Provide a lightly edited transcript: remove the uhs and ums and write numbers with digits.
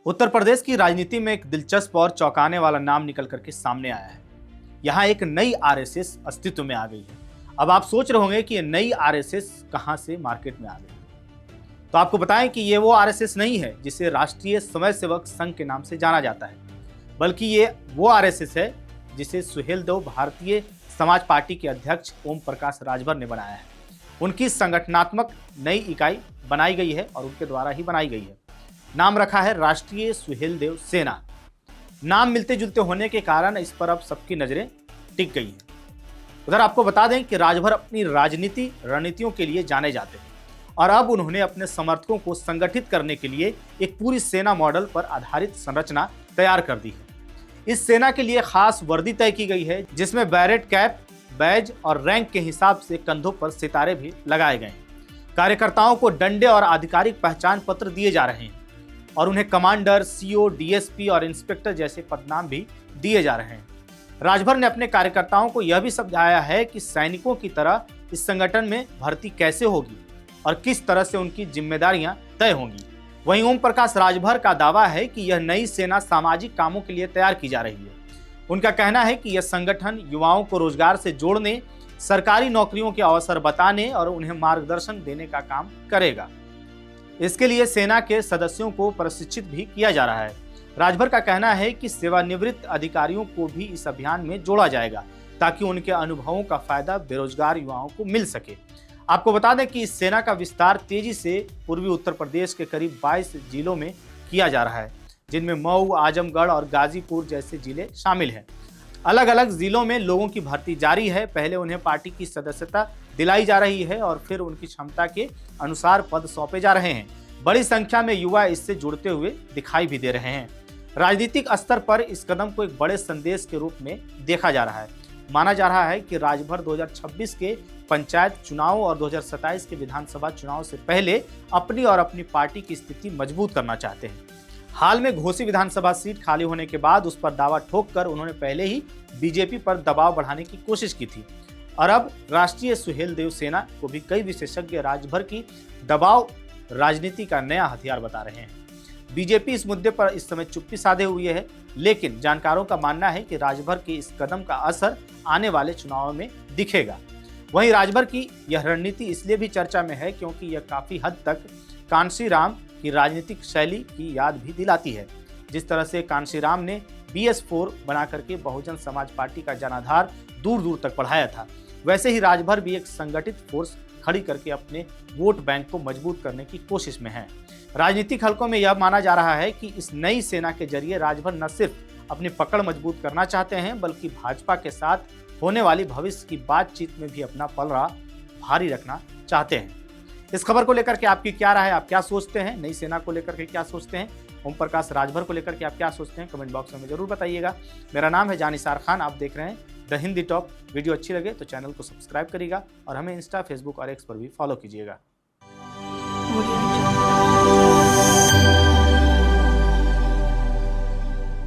उत्तर प्रदेश की राजनीति में एक दिलचस्प और चौंकाने वाला नाम निकल करके सामने आया है। यहाँ एक नई आरएसएस अस्तित्व में आ गई है। अब आप सोच रहे होंगे कि ये नई आरएसएस कहाँ से मार्केट में आ गई। तो आपको बताएं कि ये वो आरएसएस नहीं है जिसे राष्ट्रीय स्वयंसेवक संघ के नाम से जाना जाता है, बल्कि ये वो आरएसएस है जिसे सुहेलदेव भारतीय समाज पार्टी के अध्यक्ष ओम प्रकाश राजभर ने बनाया है। उनकी संगठनात्मक नई इकाई बनाई गई है और उनके द्वारा ही बनाई गई है। नाम रखा है राष्ट्रीय सुहेलदेव सेना। नाम मिलते जुलते होने के कारण इस पर अब सबकी नजरें टिक गई हैं। उधर आपको बता दें कि राजभर अपनी राजनीति रणनीतियों के लिए जाने जाते हैं और अब उन्होंने अपने समर्थकों को संगठित करने के लिए एक पूरी सेना मॉडल पर आधारित संरचना तैयार कर दी है। इस सेना के लिए खास वर्दी तय की गई है, जिसमें बैरेट कैप, बैज और रैंक के हिसाब से कंधों पर सितारे भी लगाए गए हैं। कार्यकर्ताओं को डंडे और आधिकारिक पहचान पत्र दिए जा रहे हैं और उन्हें कमांडर, सीओ, डीएसपी और इंस्पेक्टर जैसे पदनाम भी दिए जा रहे हैं। राजभर ने अपने कार्यकर्ताओं को यह भी समझाया है कि सैनिकों की तरह इस संगठन में भर्ती कैसे होगी और किस तरह से उनकी जिम्मेदारियां तय होंगी। वहीं ओम प्रकाश राजभर का दावा है कि यह नई सेना सामाजिक कामों के लिए तैयार की जा रही है। उनका कहना है कि यह संगठन युवाओं को रोजगार से जोड़ने, सरकारी नौकरियों के अवसर बताने और उन्हें मार्गदर्शन देने का काम करेगा। इसके लिए सेना के सदस्यों को प्रशिक्षित भी किया जा रहा है। राजभर का कहना है कि सेवानिवृत्त अधिकारियों को भी इस अभियान में जोड़ा जाएगा ताकि उनके अनुभवों का फायदा बेरोजगार युवाओं को मिल सके। आपको बता दें कि इस सेना का विस्तार तेजी से पूर्वी उत्तर प्रदेश के करीब 22 जिलों में किया जा रहा है, जिनमें मऊ, आजमगढ़ और गाजीपुर जैसे जिले शामिल हैं। अलग अलग जिलों में लोगों की भर्ती जारी है। पहले उन्हें पार्टी की सदस्यता दिलाई जा रही है और फिर उनकी क्षमता के अनुसार पद सौंपे जा रहे हैं। बड़ी संख्या में युवा इससे जुड़ते हुए दिखाई भी दे रहे हैं। राजनीतिक स्तर पर इस कदम को एक बड़े संदेश के रूप में देखा जा रहा है। माना जा रहा है कि राजभर 2026 के पंचायत चुनाव और 2027 के विधानसभा चुनाव से पहले अपनी और अपनी पार्टी की स्थिति मजबूत करना चाहते हैं। हाल में घोसी विधानसभा सीट खाली होने के बाद उस पर दावा ठोककर उन्होंने पहले ही बीजेपी पर दबाव बढ़ाने की कोशिश की थी और अब राष्ट्रीय सुहेलदेव सेना को भी कई विशेषज्ञ राजभर की दबाव राजनीति का नया हथियार बता रहे हैं। बीजेपी इस मुद्दे पर इस समय चुप्पी साधे हुए है, लेकिन जानकारों का मानना है कि राजभर के इस कदम का असर आने वाले चुनावों में दिखेगा। वहीं राजभर की यह रणनीति इसलिए भी चर्चा में है क्योंकि यह काफी हद तक कांशीराम की राजनीतिक शैली की याद भी दिलाती है। जिस तरह से कांशीराम ने BS4 बना करके बहुजन समाज पार्टी का जनाधार दूर दूर तक बढ़ाया था, वैसे ही राजभर भी एक संगठित फोर्स खड़ी करके अपने वोट बैंक को मजबूत करने की कोशिश में है। राजनीतिक हलकों में यह माना जा रहा है कि इस नई सेना के जरिए राजभर न सिर्फ अपनी पकड़ मजबूत करना चाहते हैं, बल्कि भाजपा के साथ होने वाली भविष्य की बातचीत में भी अपना पलड़ा भारी रखना चाहते हैं। इस खबर को लेकर के आपकी क्या राय है? आप क्या सोचते हैं? नई सेना को लेकर के क्या सोचते हैं? ओम प्रकाश राजभर को लेकर के आप क्या सोचते हैं? कमेंट बॉक्स में जरूर बताइएगा। मेरा नाम है जानिसार खान, आप देख रहे हैं द हिंदी टॉप। वीडियो अच्छी लगे तो चैनल को सब्सक्राइब करिएगा और हमें इंस्टा, फेसबुक और एक्स पर भी फॉलो कीजिएगा।